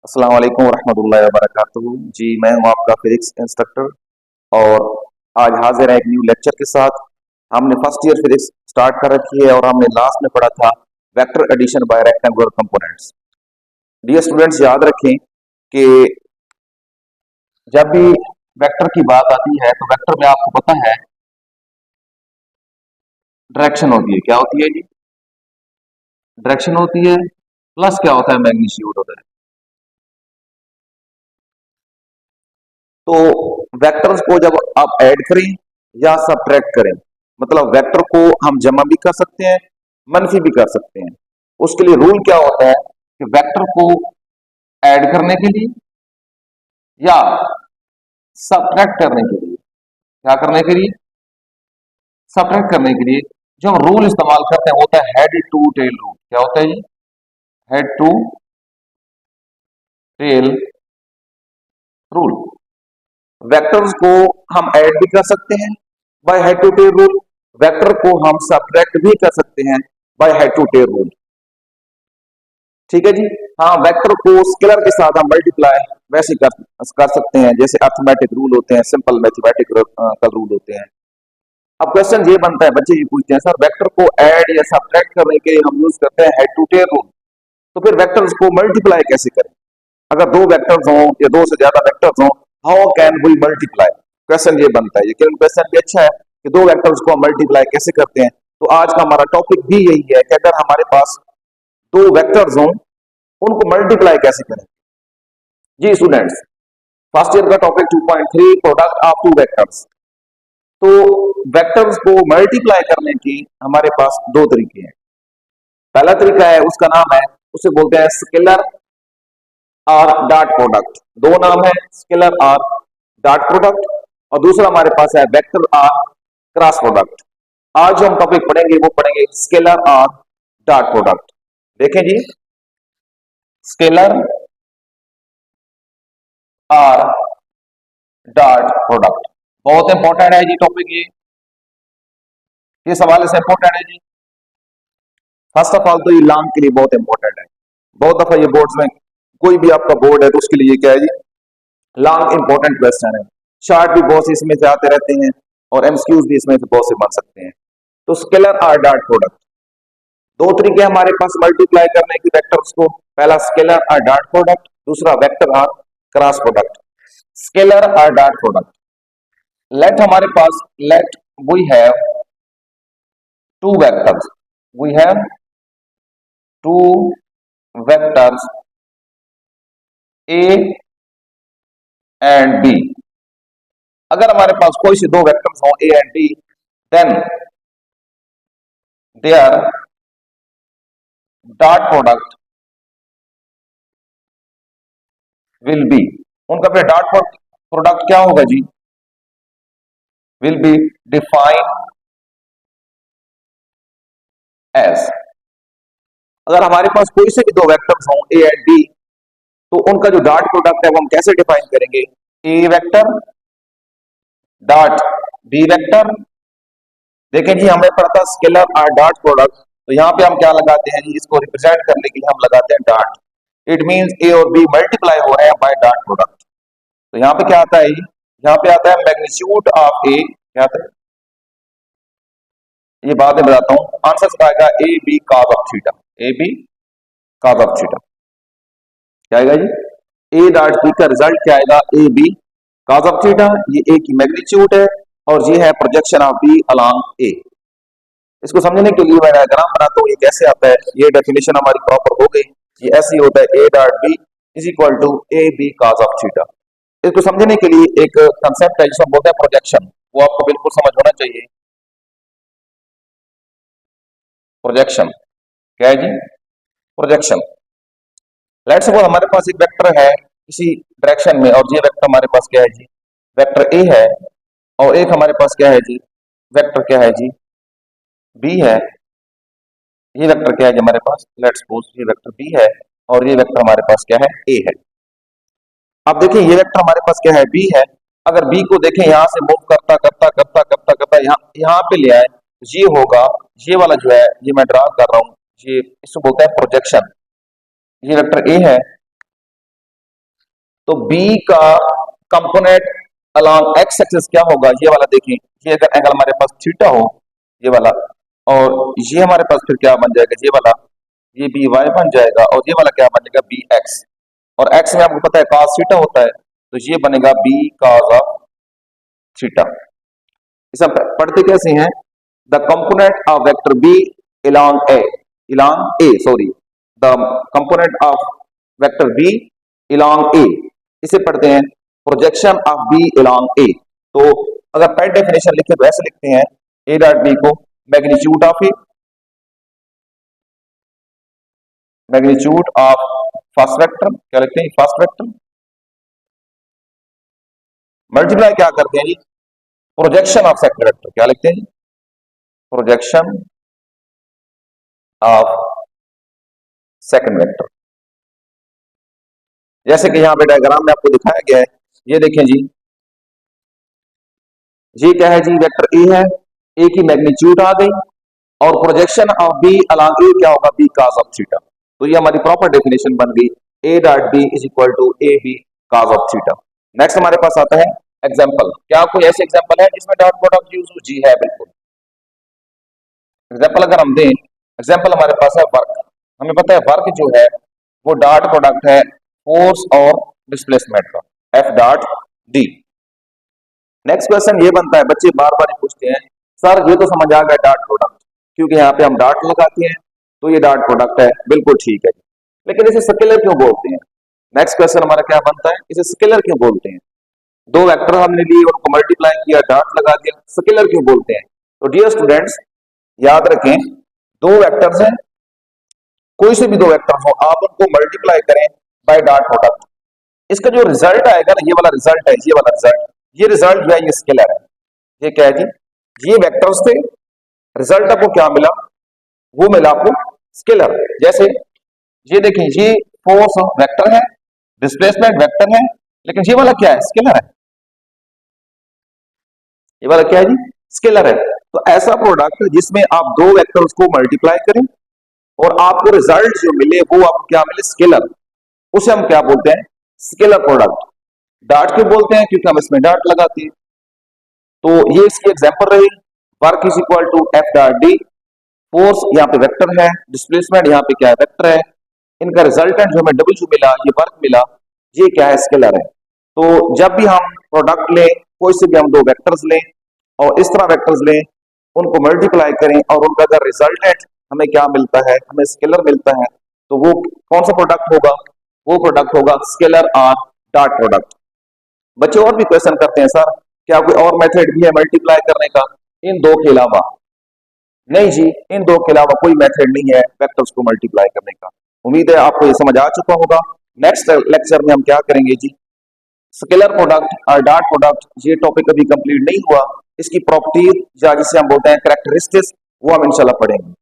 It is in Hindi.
अस्सलाम वालेकुम रहमतुल्लाहि व बरकातुहू। जी, मैं हूं आपका फिजिक्स इंस्ट्रक्टर और आज हाजिर है एक न्यू लेक्चर के साथ। हमने फर्स्ट ईयर फिजिक्स स्टार्ट कर रखी है और हमने लास्ट में पढ़ा था vector addition by rectangular components. Dear students, याद रखें कि जब भी वेक्टर की बात आती है तो वेक्टर में आपको पता है डायरेक्शन होती है। क्या होती है जी? डायरेक्शन होती है, प्लस क्या होता है? मैग्नीट्यूड होता है। तो वेक्टर्स को जब आप ऐड करें या सबट्रैक्ट करें, मतलब वेक्टर को हम जमा भी कर सकते हैं, मनफी भी कर सकते हैं। उसके लिए रूल क्या होता है कि वेक्टर को ऐड करने के लिए या सबट्रैक्ट करने के लिए, क्या करने के लिए? सबट्रैक्ट करने के लिए जो हम रूल इस्तेमाल करते हैं वो होता है हेड टू टेल रूल। क्या होता है जी? Head to tail rule. Vectors को हम ऐड भी कर सकते हैं by head to tail rule, vector को हम सबट्रैक्ट भी कर सकते हैं by head to tail rule. ठीक है जी। हाँ, वेक्टर को स्केलर के साथ हम मल्टीप्लाई वैसे कर सकते हैं जैसे अर्थमेटिक रूल होते हैं, सिंपल मैथमेटिकल रूल होते हैं। अब क्वेश्चन ये बनता है, बच्चे ये पूछते हैं सर वेक्टर को ऐड या सबट्रैक्ट करने के लिए हम यूज करते हैं हेड टू टेल रूल, तो फिर वेक्टर्स को मल्टीप्लाई कैसे करें? अगर दो वेक्टर्स हों या दो से ज्यादा वेक्टर्स हों, how can we multiply? Question ये बनता है। लेकिन क्वेश्चन भी अच्छा है कि दो वेक्टर्स को हम मल्टीप्लाई कैसे करते हैं। तो आज का हमारा टॉपिक भी यही है कि अगर हमारे पास दो वेक्टर्स हों, उनको मल्टीप्लाई कैसे करें। जी स्टूडेंट्स, फर्स्ट ईयर का topic 2.3 product of two vectors. तो वेक्टर्स को मल्टीप्लाई करने की हमारे पास दो तरीके हैं। पहला तरीका है, उसका नाम है, उसे बोलते हैं स्केलर और डॉट प्रोडक्ट। दो नाम है, स्केलर और डॉट प्रोडक्ट। और दूसरा हमारे पास है वेक्टर और क्रॉस प्रोडक्ट। आज जो हम टॉपिक पढ़ेंगे वो पढ़ेंगे स्केलर और डॉट प्रोडक्ट। देखें जी, स्केलर और डॉट प्रोडक्ट बहुत इंपॉर्टेंट है जी टॉपिक। ये सवाल से इंपॉर्टेंट है जी। फर्स्ट ऑफ ऑल तो ये लॉन्ग के लिए बहुत इंपॉर्टेंट है। बहुत दफा ये बोर्ड्स में, कोई भी आपका बोर्ड है तो उसके लिए क्या है जी, लॉन्ग इंपॉर्टेंट क्वेश्चन है। शॉर्ट भी बहुत से इसमें से आते रहते हैं और एमसीक्यूज भी इसमें से बहुत से बन सकते हैं। तो स्केलर और डॉट प्रोडक्ट, दो तरीके हमारे पास मल्टीप्लाई करने की वेक्टर्स को। पहला स्केलर और डॉट प्रोडक्ट, दूसरा वेक्टर और क्रॉस प्रोडक्ट। स्केलर और डॉट प्रोडक्ट, लेट हमारे पास, let we have two vectors, we have two vectors A and B. अगर हमारे पास कोई से दो वेक्टर्स हो A and B, then their dot product will be, उनका फिर डॉट प्रोडक्ट क्या होगा जी? Will be defined as. अगर हमारे पास कोई से भी दो वेक्टर्स हों ए एंड बी, तो उनका जो डॉट प्रोडक्ट है वो हम कैसे डिफाइन करेंगे? ए वेक्टर डॉट बी वेक्टर। देखें जी, हमें पता स्केलर और डॉट प्रोडक्ट, तो यहाँ पे हम क्या लगाते हैं जी, इसको रिप्रेजेंट करने के लिए हम लगाते हैं डॉट। इट मींस ए और बी मल्टीप्लाई हो रहे हैं बाय डॉट प्रोडक्ट। तो यहाँ पे क्या आता है, यहाँ पे आता है मैग्नीट्यूड ऑफ ए। क्या आता है ये बाद में बताता हूँ। आंसर आएगा A B cos of theta, A B cos of theta. क्या आएगा जी? ए डॉट बी का रिजल्ट क्या आएगा? A B cos of theta. ये ए की मैग्नीट्यूड है और ये है projection of B along A. इसको समझने के लिए मैं डायग्राम बनाता हूँ। ये कैसे आता है, ये डेफिनेशन हमारी प्रॉपर हो गई। ये ऐसे ही होता है, A dot B is equal to A B cos of theta. इसको समझने के लिए एक कंसेप्ट है जिसको बोलते हैं प्रोजेक्शन, वो आपको बिल्कुल समझ होना चाहिए। प्रोजेक्शन क्या है जी? प्रोजेक्शन, लेट्स सपोज हमारे पास एक वेक्टर है किसी डायरेक्शन में, और ये वेक्टर हमारे पास क्या है जी? वेक्टर ए है। और एक हमारे पास क्या है जी? वेक्टर क्या है जी? बी है। ये वेक्टर क्या है जी हमारे पास? लेट्स सपोज ये वेक्टर बी है और ये वेक्टर हमारे पास क्या है? ए है। अब देखिए ये वेक्टर हमारे पास क्या है? बी है। अगर बी को देखें यहां से मूव करता करता करता करता करता यहाँ पे ले आए, ये होगा, ये वाला जो है ये मैं ड्रा कर रहा हूँ, ये इसको बोलते हैं प्रोजेक्शन। ये वेक्टर ए है तो बी का कंपोनेंट अलॉन्ग एक्स एक्सिस क्या होगा, ये वाला देखें, ये अगर एंगल हमारे पास थीटा हो, ये वाला, और ये हमारे पास फिर क्या बन जाएगा, ये वाला, ये बी वाई बन जाएगा, और ये वाला क्या बन जाएगा, बी एक्स, और एक्स में आपको पता है cos थीटा होता है, तो ये बनेगा बी cos ऑफ थीटा। इसे हम पढ़ते कैसे हैं, the component of vector B along a sorry, the component of vector B along a, इसे पढ़ते हैं projection of B along a। तो अगर पेड डेफिनेशन लिखे तो ऐसे लिखते हैं a डॉट बी को magnitude of A, magnitude of first vector, क्या लिखते हैं, फर्स्ट वेक्टर, मल्टीप्लाई क्या करते हैं जी, प्रोजेक्शन ऑफ सेकंड वेक्टर, क्या लिखते हैं, प्रोजेक्शन ऑफ सेकंड वेक्टर। जैसे कि यहां पे डायग्राम में आपको दिखाया गया है, ये देखें जी, ये क्या है जी, वेक्टर ए है, ए की मैग्नीट्यूड आ गई, और projection of B along A क्या होगा, बी cos ऑफ थीटा। तो ये हमारी प्रॉपर डेफिनेशन बन गई, A dot B is equal to A B cos of theta. Next हमारे पास आता है एग्जांपल। क्या कोई ऐसे एग्जांपल है जिसमें डॉट प्रोडक्ट यूज हो, जी है बिल्कुल। एग्जांपल अगर हम दें, एग्जांपल हमारे पास है वर्क, हमें पता है वर्क जो है वो डॉट प्रोडक्ट है फोर्स और डिस्प्लेसमेंट का, F dot D. Next question ये बनता है, बच्चे बार बार पूछते हैं सर ये तो समझ आ गया डॉट प्रोडक्ट, क्योंकि यहाँ पे हम डॉट लगाते हैं तो ये डॉट प्रोडक्ट है, बिल्कुल ठीक है, लेकिन इसे स्केलर क्यों बोलते हैं। नेक्स्ट क्वेश्चन हमारा क्या बनता है, इसे स्केलर क्यों बोलते हैं, दो वेक्टर हमने लिए उनको मल्टीप्लाई किया, डॉट लगा दिया, स्केलर क्यों बोलते हैं। तो डियर स्टूडेंट्स याद रखें, दो वेक्टर्स हैं, कोई से भी दो वेक्टर्स हो, आप उनको मल्टीप्लाई करें बाय डॉट प्रोडक्ट, इसका जो रिजल्ट आएगा ना, ये वाला रिजल्ट है, ये वाला रिजल्ट, ये रिजल्ट जो है ये स्केलर है। ये क्या है जी, ये वेक्टर्स थे, रिजल्ट आपको क्या मिला, वो मिला आपको स्केलर। जैसे ये देखिए, ये फोर्स वेक्टर है, डिस्प्लेसमेंट वेक्टर है, लेकिन ये वाला क्या है, स्केलर है, ये वाला क्या है जी, स्केलर है। तो ऐसा प्रोडक्ट जिसमें आप दो वेक्टर्स को मल्टीप्लाई करें और आपको रिजल्ट जो मिले वो आपको क्या मिले, स्केलर, उसे हम क्या बोलते हैं, स्केलर प्रोडक्ट। डॉट क्यों बोलते हैं, क्योंकि हम इसमें डॉट लगाते हैं। तो ये इसकी एग्जांपल रही, work is equal to F dot D, force यहाँ पे वेक्टर है, डिस्प्लेसमेंट यहाँ पे क्या है, वेक्टर है, इनका रिजल्टेंट जो हमें डब्ल्यू मिला, ये वर्क मिला, ये क्या है, स्केलर है। तो जब भी हम प्रोडक्ट लें, कोई से भी हम दो वेक्टर्स लें और इस तरह वेक्टर्स लें, उनको मल्टीप्लाई करें और उनका अगर रिजल्टेंट हमें क्या मिलता है, हमें स्केलर मिलता है, तो वो कौन सा प्रोडक्ट होगा, वो प्रोडक्ट होगा स्केलर और डॉट प्रोडक्ट। बच्चे और भी क्वेश्चन करते हैं सर क्या कोई और मेथड भी है मल्टीप्लाई करने का इन दो के अलावा। नहीं जी, इन दो के अलावा कोई मेथड नहीं है वेक्टर्स को मल्टीप्लाई करने का। उम्मीद है आपको ये समझ आ चुका होगा। नेक्स्ट लेक्चर में हम क्या करेंगे जी, स्केलर प्रोडक्ट और डॉट प्रोडक्ट, ये टॉपिक अभी कंप्लीट नहीं हुआ, इसकी प्रॉपर्टीज या जिसे हम बोलते हैं कैरेक्टरिस्टिक्स, वो हम इंशाल्लाह पढ़ेंगे।